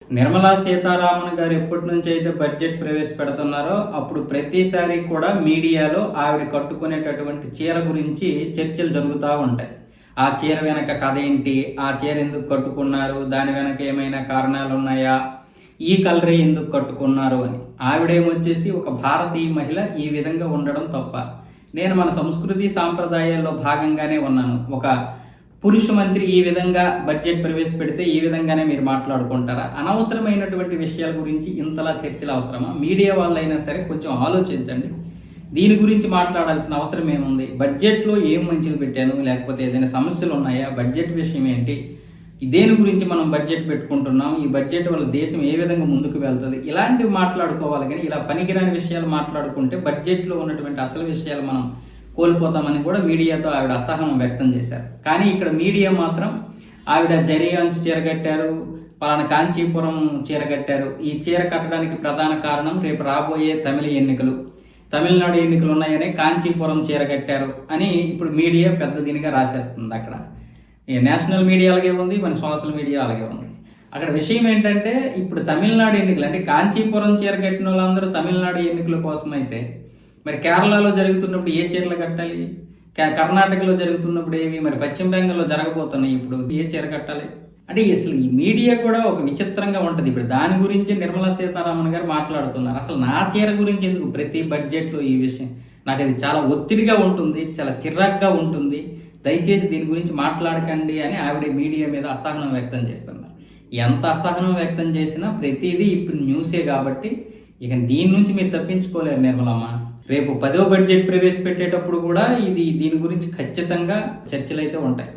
నిర్మలా సీతారామన్ గారు ఎప్పటి నుంచి అయితే బడ్జెట్ ప్రవేశపెడుతున్నారో అప్పుడు ప్రతిసారి కూడా మీడియాలో ఆవిడ కట్టుకునేటటువంటి చీర గురించి చర్చలు జరుగుతూ ఉంటాయి. ఆ చీర వెనక కథ ఏంటి, ఆ చీర ఎందుకు కట్టుకున్నారు, దాని వెనక ఏమైనా కారణాలు ఉన్నాయా, ఈ కలరే ఎందుకు కట్టుకున్నారు అని. ఆవిడేమొచ్చేసి ఒక భారతీయ మహిళ ఈ విధంగా ఉండడం తప్ప, నేను మన సంస్కృతి సాంప్రదాయాల్లో భాగంగానే ఉన్నాను, ఒక పురుష మంత్రి ఈ విధంగా బడ్జెట్ ప్రవేశపెడితే ఈ విధంగానే మీరు మాట్లాడుకుంటారా? అనవసరమైనటువంటి విషయాల గురించి ఇంతలా చర్చలు అవసరమా? మీడియా వాళ్ళైనా సరే కొంచెం ఆలోచించండి. దీని గురించి మాట్లాడాల్సిన అవసరం ఏముంది? బడ్జెట్లో ఏం మంచిలు పెట్టాను, లేకపోతే ఏదైనా సమస్యలు ఉన్నాయా, బడ్జెట్ విషయం ఏంటి, దేని గురించి మనం బడ్జెట్ పెట్టుకుంటున్నాం, ఈ బడ్జెట్ వల్ల దేశం ఏ విధంగా ముందుకు వెళ్తుంది, ఇలాంటివి మాట్లాడుకోవాలి. కానీ ఇలా పనికిరాని విషయాలు మాట్లాడుకుంటే బడ్జెట్లో ఉన్నటువంటి అసలు విషయాలు మనం కోల్పోతామని కూడా మీడియాతో ఆవిడ అసహనం వ్యక్తం చేశారు. కానీ ఇక్కడ మీడియా మాత్రం ఆవిడ జరీ అంచు చీర కట్టారు, పలానా కాంచీపురం చీర కట్టారు, ఈ చీర కట్టడానికి ప్రధాన కారణం రేపు రాబోయే తమిళనాడు ఎన్నికలు ఉన్నాయని కాంచీపురం చీర కట్టారు అని ఇప్పుడు మీడియా పెద్ద దీనిగా రాసేస్తుంది. అక్కడ నేషనల్ మీడియా అలాగే ఉంది, మన సోషల్ మీడియా అలాగే ఉంది. అక్కడ విషయం ఏంటంటే ఇప్పుడు తమిళనాడు ఎన్నికలు అంటే కాంచీపురం చీర కట్టిన వాళ్ళందరూ తమిళనాడు ఎన్నికల కోసం అయితే మరి కేరళలో జరుగుతున్నప్పుడు ఏ చీరలు కట్టాలి, కర్ణాటకలో జరుగుతున్నప్పుడు ఏవి, మరి పశ్చిమ బెంగాల్లో జరగబోతున్నాయి ఇప్పుడు ఏ చీర కట్టాలి అంటే అసలు ఈ మీడియా కూడా ఒక విచిత్రంగా ఉంటుంది. ఇప్పుడు దాని గురించి నిర్మలా సీతారామన్ గారు మాట్లాడుతున్నారు. అసలు నా చీర గురించి ఎందుకు ప్రతి బడ్జెట్లో ఈ విషయం? నాకు అది చాలా ఒత్తిడిగా ఉంటుంది, చాలా చిరాగ్గా ఉంటుంది. దయచేసి దీని గురించి మాట్లాడకండి అని ఆవిడ మీడియా మీద అసహనం వ్యక్తం చేస్తున్నారు. ఎంత అసహనం వ్యక్తం చేసినా ప్రతిదీ ఇప్పుడు న్యూసే కాబట్టి ఇక దీని నుంచి మీరు తప్పించుకోలేరు నిర్మలమ్మ. రేపు 10వ బడ్జెట్ ప్రవేశపెట్టేటప్పుడు కూడా దీని గురించి ఖచ్చితంగా చర్చలు అయితే ఉంటాయి.